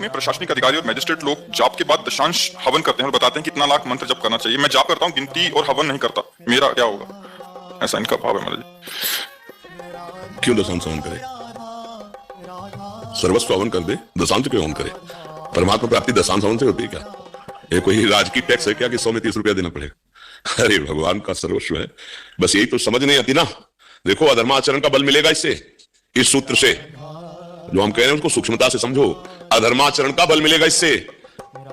में प्रशासनिक अधिकारी और मैजिस्ट्रेट लोग जाप के बाद दशांश हवन करते हैं और बताते हैं कि इतना लाख मंत्र जप करना चाहिए। मैं जाप करता हूँ, गिनती और हवन नहीं करता, मेरा क्या होगा? ऐसा इनका भाव है महाराज जी। क्यों दशांश हवन करे? सर्वस्व हवन कर दे, दशांश क्यों हवन करे? परमात्मा प्राप्ति दशांश हवन से होती है क्या? ये कोई राजकीय टैक्स है क्या कि 100 में 30 रुपया देना पड़ेगा? अरे भगवान का सर्वस्व है, बस यही तो समझ नहीं आती ना। देखो, अधर्माचरण का बल मिलेगा इससे, इस सूत्र से जो हम कह रहे हैं उसको सूक्ष्मता से समझो। अधर्माचरण का बल मिलेगा इससे,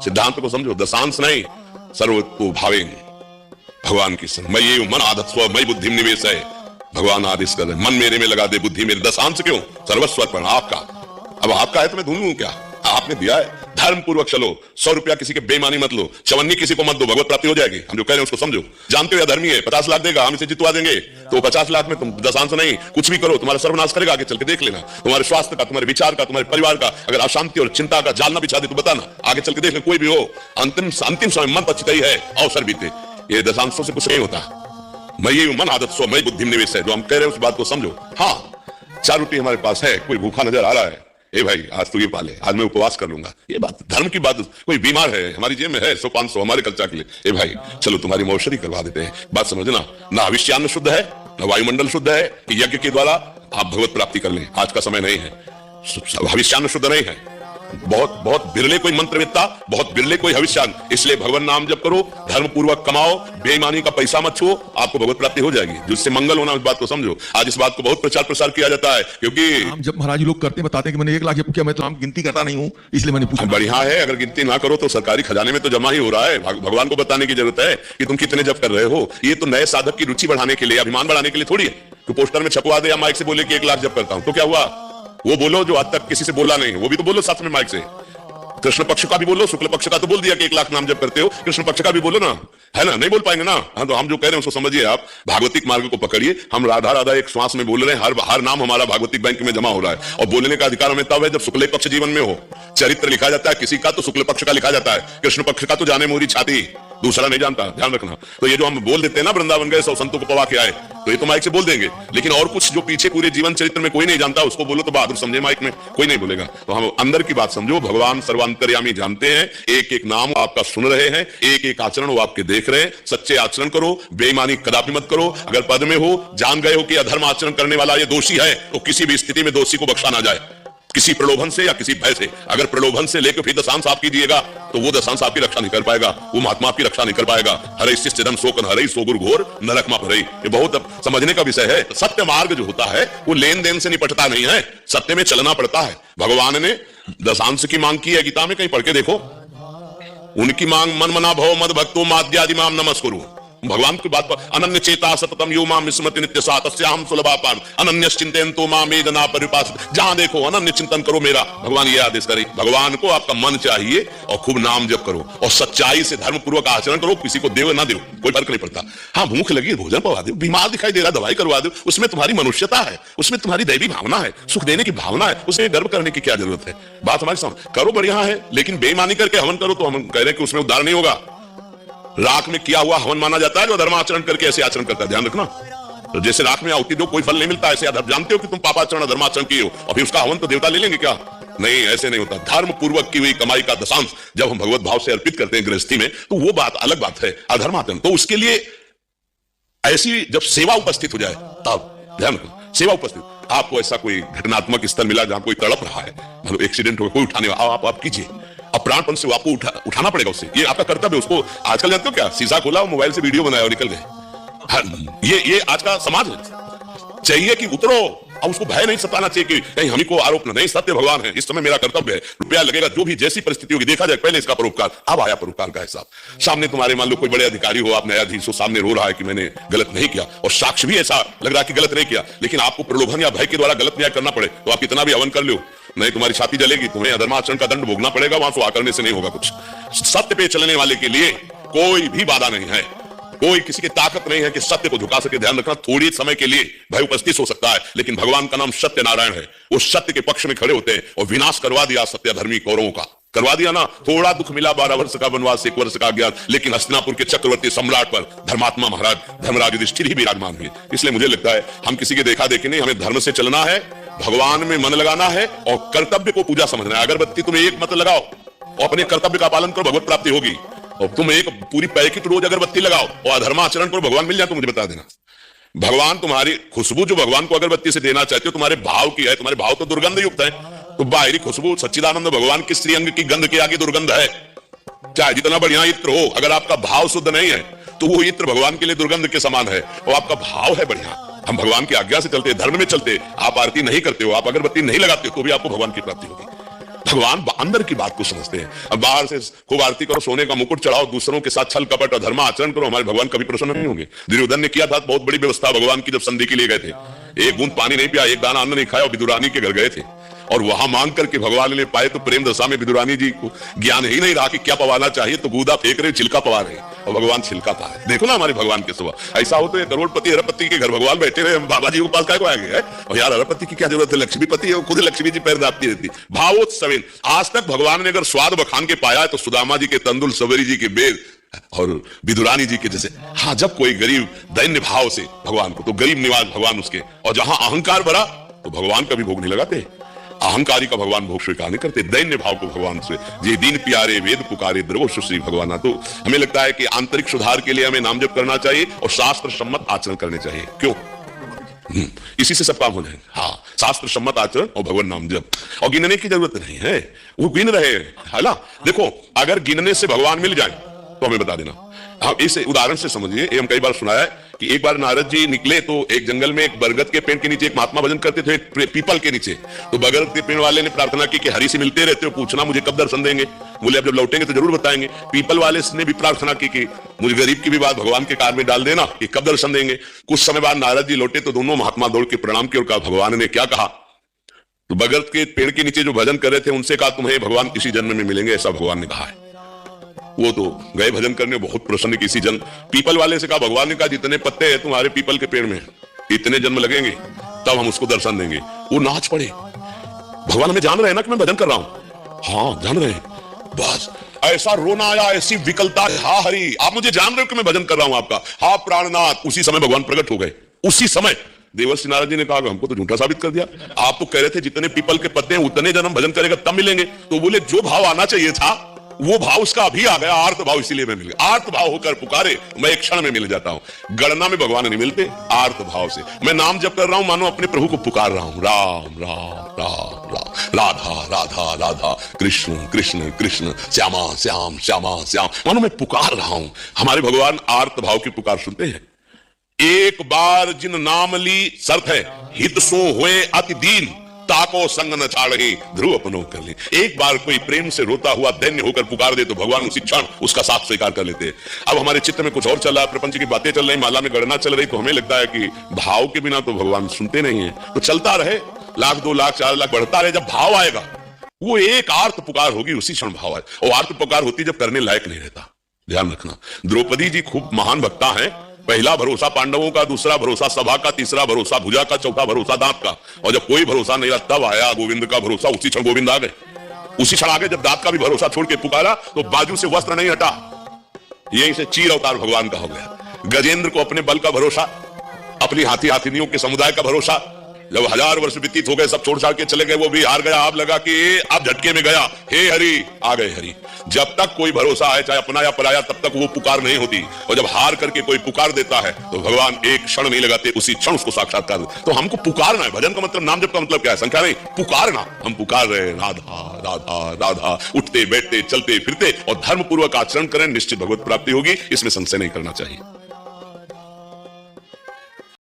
सिद्धांत को समझो। दशांश नहीं, सर्वतो भावेंगे भगवान की संग। मैं ये मन आदत स्व मई बुद्धि निवेश है, भगवान आदेश कर रहे हैं, मन मेरे में लगा दे, बुद्धि मेरे। दशांश क्यों? सर्वस्व अर्पण आपका। अब आपका है तो मैं ढूंढ लूं क्या? आपने दिया है, धर्म पूर्वक चलो। 100 रुपया किसी के बेईमानी मत लो, चवन्नी किसी को मत दो, भगवत प्राप्ति हो जाएगी। हम जो कह रहे हैं उसको समझो। जानते हो या धर्मी है, 50 लाख देगा, हम इसे जितवा देंगे, तो 50 लाख में तुम दशांश नहीं कुछ भी करो, तुम्हारा सर्वनाश करेगा। आगे चल के देख लेना, तुम्हारे स्वास्थ्य का, तुम्हारे विचार का, तुम्हारे परिवार का अगर अशांति और चिंता का जाल ना बिछा दे तो बताना, आगे चल के देख ले। कोई भी हो, अंतिम समय मन पचित ही है, अवसर बीते। ये दशांशों से कुछ नहीं होता। मैं ये मन आदत स्व मई बुद्धि निवेश है, जो हम कह रहे हैं उस बात को समझो। हाँ, 4 रोटी हमारे पास है, कोई भूखा नजर आ रहा है, ए भाई आज तो ये पाले, आज मैं उपवास कर लूंगा, ये बात धर्म की बात। कोई बीमार है, हमारी जेब में है 100-500 हमारे खर्चा के लिए, ए भाई चलो तुम्हारी मौशरी करवा देते हैं। बात समझना ना, हविष्यान्न शुद्ध है ना वायुमंडल शुद्ध है कि यज्ञ के द्वारा आप भगवत प्राप्ति कर लें। आज का समय नहीं है, हविष्यान्न शुद्ध नहीं है। बहुत बहुत बिरले कोई मंत्रवेत्ता, बहुत बिरले कोई हविष्यान्न। इसलिए भगवान नाम जप करो, धर्म पूर्वक कमाओ, बेईमानी का पैसा मत छुओ, आपको भगवत प्राप्ति हो जाएगी, जिससे मंगल होना। इस बात को समझो। आज इस बात को बहुत प्रचार प्रसार किया जाता है, क्योंकि नाम जब महाराज जी लोग करते हैं, बताते हैं कि मैंने 1 लाख जब किया, मैं तो नाम गिनती करता नहीं हूं, इसलिए मैंने पूछा। बढ़िया है, अगर गिनती ना करो तो सरकारी खजाने में तो जमा ही हो रहा है। भगवान को बताने की जरूरत है कि तुम कितने जप कर रहे हो। ये तो नए साधक की रुचि बढ़ाने के लिए, अभिमान बढ़ाने के लिए थोड़ी है कि पोस्टर में छपवा दे या माइक से बोले कि 1 लाख जप करता हूं, तो क्या हुआ? वो बोलो जो आज तक किसी से बोला नहीं, वो भी तो बोलो साथ में माइक से। कृष्ण पक्ष का भी बोलो, शुक्ल पक्ष का तो बोल दिया कि 1 लाख नाम जप करते हो, कृष्ण पक्ष का भी बोलो ना, है ना? नहीं बोल पाएंगे ना। हाँ, तो हम जो कह रहे हैं उसको समझिए। आप भागवतिक मार्ग को पकड़िए। हम राधा राधा एक श्वास में बोल रहे हैं, हर नाम हमारा भागवतिक बैंक में जमा हो रहा है। और बोलने का अधिकार हमें तब है जब शुक्ल पक्ष जीवन में हो। चरित्र लिखा जाता है किसी का तो शुक्ल पक्ष का लिखा जाता है, कृष्ण पक्ष का तो जाने मोरी छाती, दूसरा नहीं जानता, ध्यान रखना। तो ये जो हम बोल देते हैं ना, वृंदावन गए 100 संतों को पवा के आए, तो ये तो माइक से बोल देंगे, लेकिन और कुछ जो पीछे पूरे जीवन चरित्र में कोई नहीं जानता, उसको बोलो तो बहादुर समझे, माइक में कोई नहीं बोलेगा। तो हम अंदर की बात समझो। भगवान सर्वांतर्यामी जानते हैं, एक एक नाम आपका सुन रहे हैं, एक एक आचरण वो आपके देख रहे हैं। सच्चे आचरण करो, बेईमानी कदापि मत करो। अगर पद में हो, जान गए हो कि अधर्म आचरण करने वाला ये दोषी है, तो किसी भी स्थिति में दोषी को बख्शा ना जाए, किसी प्रलोभन से या किसी भय से। अगर प्रलोभन से लेकर फिर दशांश आप कीजिएगा तो वो दशांश आपकी रक्षा नहीं कर पाएगा, वो महात्मा आपकी रक्षा नहीं कर पाएगा। हरे शिष्टम शोकन हरे सो गुरु घोर नरक मा भरे। ये बहुत समझने का विषय है। सत्य मार्ग जो होता है वो लेन देन से निपटता नहीं है, सत्य में चलना पड़ता है। भगवान ने दशांश की मांग की है, गीता में कहीं पढ़ के देखो। उनकी मांग मन मना भव मद भक्तो माद्यादि माम नमस्कुरु। भगवान की बात पर अनन्य चेता सततम यो माम स्मृति नित्य सा तस्याहं सुलभापान अनन्य चिंतयन्तो माम एदना परिपास। जहां देखो अनन्य चिंतन करो मेरा, भगवान ये आदेश करे। भगवान को आपका मन चाहिए और खूब नाम जप करो और सच्चाई से धर्म पूर्वक आचरण करो। किसी को देव ना दो, कोई फर्क नहीं पड़ता। हाँ, भूख लगी भोजन पवा दो, बीमार दिखाई दे रहा दवाई करवा दो, उसमें तुम्हारी मनुष्यता है, उसमें तुम्हारी दैवी भावना है, सुख देने की भावना है, उसमें गर्व करने की क्या जरूरत है? बात हमारी समझ करो, बढ़िया है। लेकिन बेईमानी करके हवन करो तो हम कह रहे हैं कि उसमें उद्धार नहीं होगा। राख में किया हुआ हवन माना जाता है जो धर्माचरण करके ऐसे आचरण करता है, ध्यान रखना। तो जैसे राख में आहुति दो, कोई फल नहीं मिलता, ऐसे जानते हो कि तुम पापाचरण धर्माचरण किए हो और फिर उसका हवन तो देवता ले लेंगे क्या? नहीं, ऐसे नहीं होता। धर्म पूर्वक की हुई कमाई का दशांश जब हम भगवत भाव से अर्पित करते हैं गृहस्थी में, तो वो बात अलग बात है, अधर्माचरण। तो उसके लिए ऐसी जब सेवा उपस्थित हो जाए तब ध्यान रखना। सेवा उपस्थित, आपको ऐसा कोई घटनात्मक स्थल मिला जहां कोई तड़प रहा है, मतलब एक्सीडेंट हो, कोई उठाने आप कीजिए, अब प्राणपन से आपको उठाना पड़ेगा उससे, ये आपका कर्तव्य है। उसको आजकल जानते हो क्या, शीशा खोला, मोबाइल से वीडियो बनाया और निकल गए। ये आज का समाज है। चाहिए कि उतरो, अब उसको भय नहीं सताना चाहिए कि कहीं हमी को आरोप नहीं। सत्य भगवान है, इस समय मेरा कर्तव्य है, रुपया लगेगा, जो भी जैसी परिस्थिति होगी देखा जाए, पहले इसका परोपकार। अब आया परोपकार का हिसाब। सामने तुम्हारे मान लो कोई बड़े अधिकारी हो, आप न्यायाधीश हो, सामने रो रहा है कि मैंने गलत नहीं किया, और साक्ष्य भी ऐसा लग रहा है कि गलत नहीं किया, लेकिन आपको प्रलोभन या भय के द्वारा गलत न्याय करना पड़े, तो आप कितना भी हवन कर लो, नहीं तुम्हारी छाती जलेगी, तुम्हें अधर्माचरण का दंड भोगना पड़ेगा। वहां सुहा करने से नहीं होगा कुछ। सत्य पे चलने वाले के लिए कोई भी बाधा नहीं है, कोई किसी की ताकत नहीं है कि सत्य को झुका सके। ध्यान रखना, थोड़ी समय के लिए भय उपस्थित हो सकता है, लेकिन भगवान का नाम सत्य नारायण है। वो सत्य के पक्ष में खड़े होते हैं और विनाश करवा दिया सत्य धर्मी कौरवों का। करवा दिया ना, थोड़ा दुख मिला, 12 वर्ष का वनवास, 1 वर्ष का ज्ञान, लेकिन हस्तिनापुर के चक्रवर्ती सम्राट पर धर्मात्मा महाराज धर्मराज युधिष्ठिर ही विराजमान हुए। इसलिए मुझे लगता है हम किसी के देखा देखी नहीं, हमें धर्म से चलना है, भगवान में मन लगाना है और कर्तव्य को पूजा समझना है। अगरबत्ती तुम एक मत लगाओ और अपने कर्तव्य का पालन करो, भगवत प्राप्ति होगी। और तुम एक पूरी पैकेट रोज अगरबत्ती लगाओ और अधर्माचरण करो, भगवान मिल जाए तो मुझे बता देना। भगवान तुम्हारी खुशबू जो भगवान को अगरबत्ती से देना चाहते हो, तुम्हारे भाव की है, तुम्हारे भाव तो दुर्गंध युक्त है, तो बाहरी खुशबू सच्चिदानंद भगवान के श्रीअंग की गंध के आगे दुर्गंध है। चाहे जितना बढ़िया इत्र हो, अगर आपका भाव शुद्ध नहीं है तो वो इत्र भगवान के लिए दुर्गंध के समान है। और आपका भाव है बढ़िया, हम भगवान की आज्ञा से चलते, धर्म में चलते, आप आरती नहीं करते हो, आप अगरबत्ती नहीं लगाते हो, तो भी आपको भगवान की प्राप्ति होगी। भगवान अंदर की बात को समझते हैं। अब बाहर से खूब आरती करो, सोने का मुकुट चढ़ाओ, दूसरों के साथ छल कपट और धर्म आचरण करो, हमारे भगवान कभी प्रसन्न नहीं होंगे। दुर्योधन ने किया था बहुत बड़ी व्यवस्था भगवान की, जब संधि के लिए गए थे, एक बूंद पानी नहीं पिया, एक दाना अन्न नहीं खाया और विदुरानी के घर गए थे और वहां मांग करके भगवान ने पाए तो प्रेम दशा में विदुरानी जी को ज्ञान ही नहीं रहा कि क्या पवाना चाहिए, तो गूदा फेंक रहे, छिलका पवा रहे और भगवान छिलका पा रहे। देखो ना हमारे भगवान के स्वभाव। ऐसा हो तो ये करोड़पति अरबपति के घर भगवान बैठे रहे, बाबा जी के पास क्या को आ गए और यार अरबपति की क्या जरूरत है, लक्ष्मीपति है, खुद लक्ष्मी जी पैर दापती रहती। भावोत्सवेन आज तक भगवान ने अगर स्वाद बखान के पाया तो सुदामा जी के तंदुल, सवेरी जी के बेर और विदुरानी जी के जैसे। हाँ, जब कोई गरीब दैन्य भाव से भगवान को, तो गरीब निवास भगवान उसके, और जहां अहंकार भरा तो भगवान का भी भोग नहीं लगाते, अहंकारी का भगवान भोग स्वीकार नहीं करते, दैन्य भाव को भगवान से, ये दीन प्यारे वेद पुकारे द्रवो श्री भगवान। तो हमें लगता है कि आंतरिक सुधार के लिए हमें नाम जप करना चाहिए और शास्त्र सम्मत आचरण करने चाहिए। क्यों? इसी से सब काम हो जाएंगे। हाँ, शास्त्र सम्मत आचरण और भगवान नाम जप, और गिनने की जरूरत नहीं है, वो गिन रहे है ना। देखो, अगर गिनने से भगवान मिल जाए तो हमें बता देना। हाँ, इस उदाहरण से समझिए, ये हम कई बार सुनाया है कि एक बार नारद जी निकले तो एक जंगल में एक बरगद के पेड़ के नीचे एक महात्मा भजन करते थे, पीपल के नीचे। तो बरगद के पेड़ वाले ने प्रार्थना की कि हरि से मिलते रहते हो, पूछना मुझे कब दर्शन देंगे। बोले अब जब लौटेंगे तो जरूर बताएंगे। पीपल वाले ने भी प्रार्थना की कि मुझे गरीब की भी बात भगवान के कार में डाल देना कि कब दर्शन देंगे। कुछ समय बाद नारद जी लौटे तो दोनों महात्मा दौड़ के प्रणाम किया और कहा भगवान ने क्या कहा। तो बरगद के पेड़ के नीचे जो भजन कर रहे थे उनसे कहा तुम्हें भगवान किसी जन्म में मिलेंगे, ऐसा भगवान ने कहा है। वो तो गए भजन करने, बहुत प्रसन्न किसी जन्म। पीपल वाले से कहा भगवान ने कहा जितने पत्ते हैं तुम्हारे पीपल के पेड़ में इतने जन्म लगेंगे तब हम उसको दर्शन देंगे। वो नाच पड़े, भगवान हमें जान रहे हैं ना कि मैं भजन कर रहा हूं। हाँ जान रहे हैं, बस ऐसा रोना आया, ऐसी विकलता, हा हरि आप मुझे जान रहे हो कि मैं भजन कर रहा हूं आपका, हा प्राणनाथ। उसी समय भगवान प्रकट हो गए, उसी समय। देवर्षि नारद जी ने कहा हमको तो झूठा साबित कर दिया, आप तो कह रहे थे जितने पीपल के पत्ते हैं उतने जन्म भजन करेगा तब मिलेंगे। तो बोले जो भाव आना चाहिए था वो भाव उसका अभी आ गया, आर्त भाव, इसीलिए मैं मिल गया। आर्त भाव होकर पुकारे मैं एक क्षण में मिल जाता हूं। गणना में भगवान नहीं मिलते, आर्त भाव से मैं नाम जप कर रहा हूं, मानो अपने प्रभु को पुकार रहा हूं, राम राम राम राम, राधा राधा राधा, कृष्ण कृष्ण कृष्ण, श्यामा श्याम श्यामा श्याम, मानो मैं पुकार रहा हूं। हमारे भगवान आर्त भाव की पुकार सुनते हैं। एक बार जिन नाम ली शर्त है, हित सो हुए अति दीन, ताको संग न छाड़े ध्रुव अपनो कर ले। एक बार कोई प्रेम से रोता हुआ दैन्य होकर पुकार दे तो भगवान उसी क्षण उसका साथ स्वीकार कर लेते हैं। अब हमारे चित्त में कुछ और चल रहा है, प्रपंच की बातें चल रही, माला में गणना चल रही, तो हमें लगता है कि भाव के बिना तो भगवान सुनते नहीं है। तो चलता रहे, 1,00,000 2,00,000 4,00,000 बढ़ता रहे, जब भाव आएगा वो एक आर्त पुकार होगी, उसी क्षण भाव आए। और आर्त पुकार होती जब करने लायक नहीं रहता। ध्यान रखना, द्रौपदी जी खूब महान भक्ता है। पहला भरोसा पांडवों का, दूसरा भरोसा सभा का, तीसरा भरोसा भुजा का, चौथा भरोसा दांत का। और जब कोई भरोसा नहीं रहा तब आया गोविंद का भरोसा, उसी क्षण गोविंद आ गए। उसी क्षण आ गए जब दांत का भी भरोसा छोड़ के पुकारा तो बाजू से वस्त्र नहीं हटा। यहीं से चीर अवतार भगवान का हो गया। गजेंद्र को अपने बल का भरोसा, अपनी हाथी हाथिनियों के समुदाय का भरोसा, जब 1000 वर्ष व्यतीत हो गए, सब छोड़ छाड़ के चले गए, वो भी हार गया। आप लगा कि आप झटके में गया, हे हरि आ गए हरि। जब तक कोई भरोसा है, चाहे अपना या पराया, तब तक वो पुकार नहीं होती। और जब हार करके कोई पुकार देता है तो भगवान एक क्षण नहीं लगाते, उसी क्षण उसको साक्षात्कार देते। तो हमको पुकारना है। भजन का मतलब, नाम जप का मतलब क्या है? संख्या नहीं, पुकारना। हम पुकार रहे हैं राधा राधा राधा, उठते बैठते चलते फिरते और धर्म पूर्वक आचरण करें, निश्चित भगवत प्राप्ति होगी, इसमें संशय नहीं करना चाहिए।